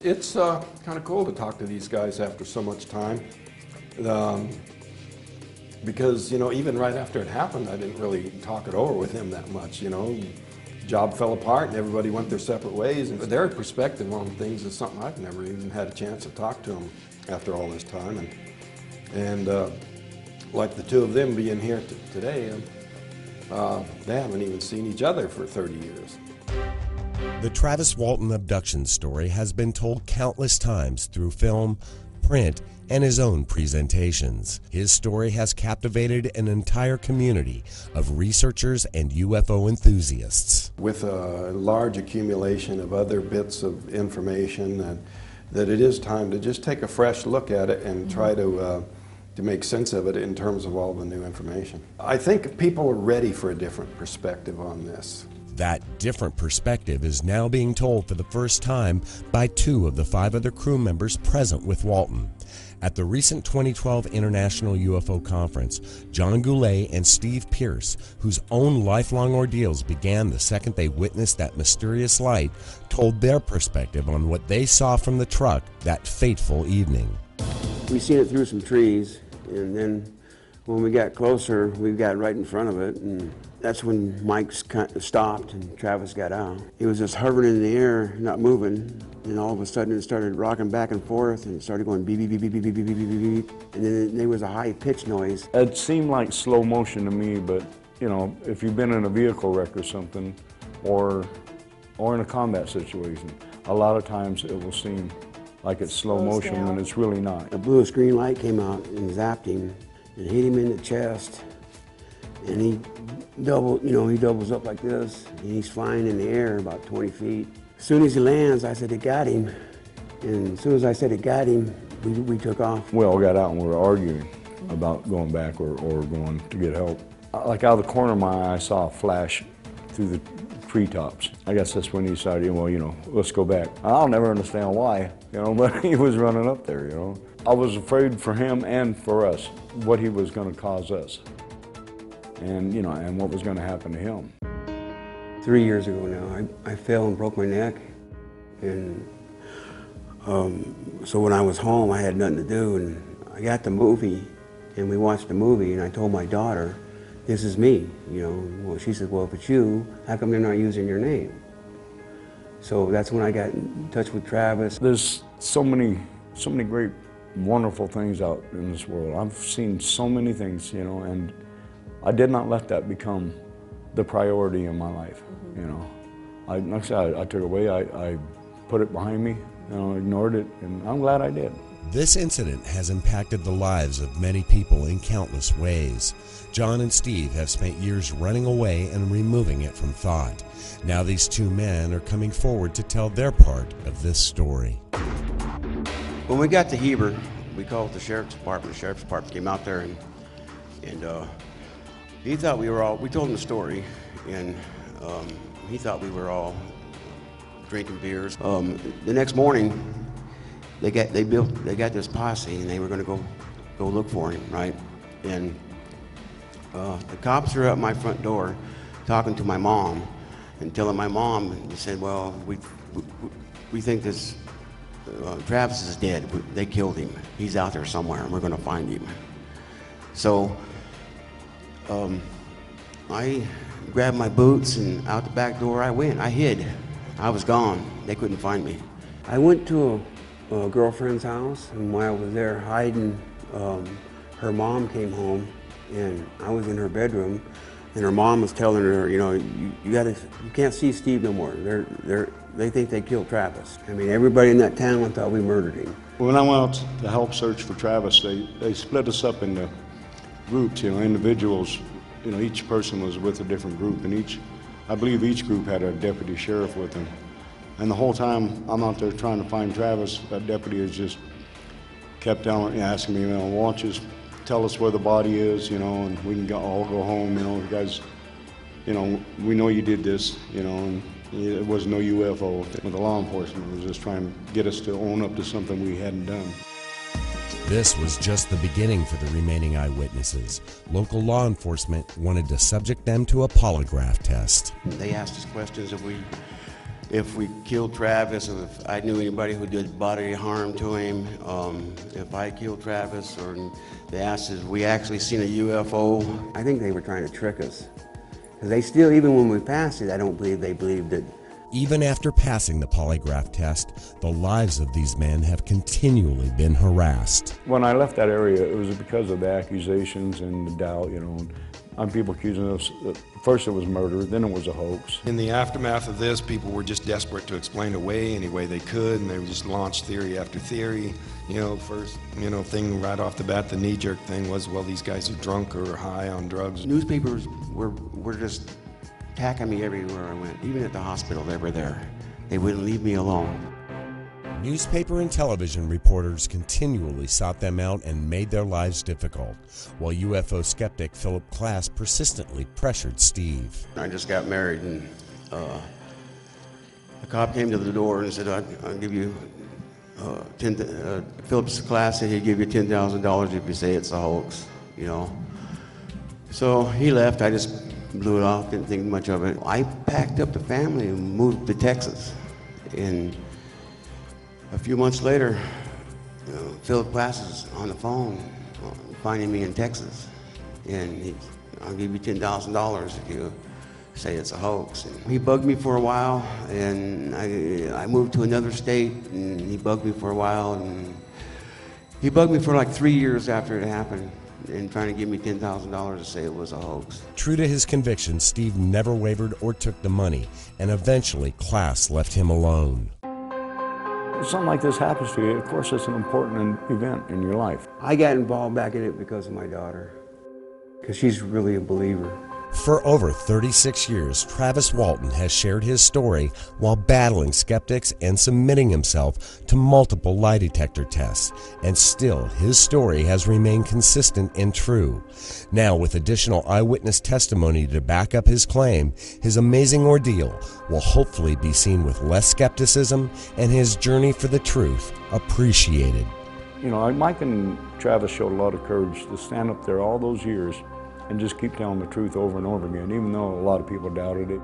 It's kind of cool to talk to these guys after so much time, because, you know, even right after it happened, I didn't really talk it over with him that much, you know. Job fell apart and everybody went their separate ways, and their perspective on things is something I've never even had a chance to talk to them after all this time. And like the two of them being here today, they haven't even seen each other for 30 years. The Travis Walton abduction story has been told countless times through film, print, and his own presentations. His story has captivated an entire community of researchers and UFO enthusiasts. With a large accumulation of other bits of information, that it is time to just take a fresh look at it and try to make sense of it in terms of all the new information. I think people are ready for a different perspective on this. That different perspective is now being told for the first time by 2 of the 5 other crew members present with Walton. At the recent 2012 International UFO Conference, John Goulet and Steve Pierce, whose own lifelong ordeals began the second they witnessed that mysterious light, told their perspective on what they saw from the truck that fateful evening. We seen it through some trees, and then when we got closer, we got right in front of it, and that's when Mike stopped and Travis got out. He was just hovering in the air, not moving, and all of a sudden it started rocking back and forth, and it started going beep, beep, beep, beep, beep, beep, beep, beep, beep, beep, and then there was a high-pitched noise. It seemed like slow motion to me, but, you know, if you've been in a vehicle wreck or something, or in a combat situation, a lot of times it will seem like it's slow motion when it's really not. A blue screen light came out and zapped him and hit him in the chest, and he doubles up like this, and he's flying in the air about 20 feet. As soon as he lands, I said, it got him. And as soon as I said it got him, we took off. We all got out and we were arguing about going back or going to get help. Like out of the corner of my eye, I saw a flash through the treetops. I guess that's when he decided, well, you know, let's go back. I'll never understand why, you know, but he was running up there, you know. I was afraid for him and for us, what he was going to cause us. And, you know, and what was going to happen to him. 3 years ago now, I fell and broke my neck, and so when I was home, I had nothing to do, and I got the movie, and we watched the movie, and I told my daughter, this is me, you know. Well, she said, well, if it's you, how come they're not using your name? So that's when I got in touch with Travis. There's so many great, wonderful things out in this world. I've seen so many things, you know, and I did not let that become the priority in my life, you know. Like I said, I took it away, I put it behind me, you know, ignored it, and I'm glad I did. This incident has impacted the lives of many people in countless ways. John and Steve have spent years running away and removing it from thought. Now these 2 men are coming forward to tell their part of this story. When we got to Heber, we called the sheriff's department. The sheriff's department came out there, and he thought we were all, we told him the story, and he thought we were all drinking beers. The next morning, they got this posse, and they were going to go look for him, right? And the cops are at my front door talking to my mom and telling my mom, and they said, well, we think this Travis is dead. They killed him. He's out there somewhere, and we're going to find him. So I grabbed my boots, and out the back door I went. I hid. I was gone. They couldn't find me. I went to a girlfriend's house, and while I was there hiding, her mom came home, and I was in her bedroom, and her mom was telling her, you know, you can't see Steve no more. They think they killed Travis. I mean, everybody in that town thought we murdered him. When I went out to help search for Travis, they split us up into groups, you know, individuals. You know, each person was with a different group, and I believe each group had a deputy sheriff with them. And the whole time I'm out there trying to find Travis, that deputy has just kept asking me, you know, why don't you just tell us where the body is, you know, and we can all go home, you know, guys, you know, we know you did this, you know, and it was no UFO. The law enforcement was just trying to get us to own up to something we hadn't done. This was just the beginning for the remaining eyewitnesses. Local law enforcement wanted to subject them to a polygraph test. They asked us questions if we if we killed Travis, or if I knew anybody who did bodily harm to him, if I killed Travis, or they asked if we actually seen a UFO. I think they were trying to trick us. Because they still, even when we passed it, I don't believe they believed it. Even after passing the polygraph test, the lives of these men have continually been harassed. When I left that area, it was because of the accusations and the doubt, you know. And people accusing us, first it was murder, then it was a hoax. In the aftermath of this, people were just desperate to explain away any way they could, and they would just launch theory after theory. You know, first, you know, thing right off the bat, the knee-jerk thing was, well, these guys are drunk or high on drugs. Newspapers were just attacking me everywhere I went. Even at the hospital, they were there. They wouldn't leave me alone. Newspaper and television reporters continually sought them out and made their lives difficult, while UFO skeptic Philip Klass persistently pressured Steve. I just got married, and a cop came to the door and said, I'll give you Philip's Klass said he'd give you $10,000 if you say it's a hoax, you know. So he left. I just blew it off, didn't think much of it. I packed up the family and moved to Texas. And a few months later, Philip Klass is on the phone finding me in Texas. And I'll give you $10,000 if you say it's a hoax. And he bugged me for a while, and I moved to another state, and he bugged me for a while. And he bugged me for like 3 years after it happened, and trying to give me $10,000 to say it was a hoax. True to his conviction, Steve never wavered or took the money, and eventually Klass left him alone. If something like this happens to you, of course it's an important event in your life. I got involved back in it because of my daughter, because she's really a believer. For over 36 years, Travis Walton has shared his story while battling skeptics and submitting himself to multiple lie detector tests, and still his story has remained consistent and true. Now, with additional eyewitness testimony to back up his claim, his amazing ordeal will hopefully be seen with less skepticism and his journey for the truth appreciated. You know, Mike and Travis showed a lot of courage to stand up there all those years and just keep telling the truth over and over again, even though a lot of people doubted it.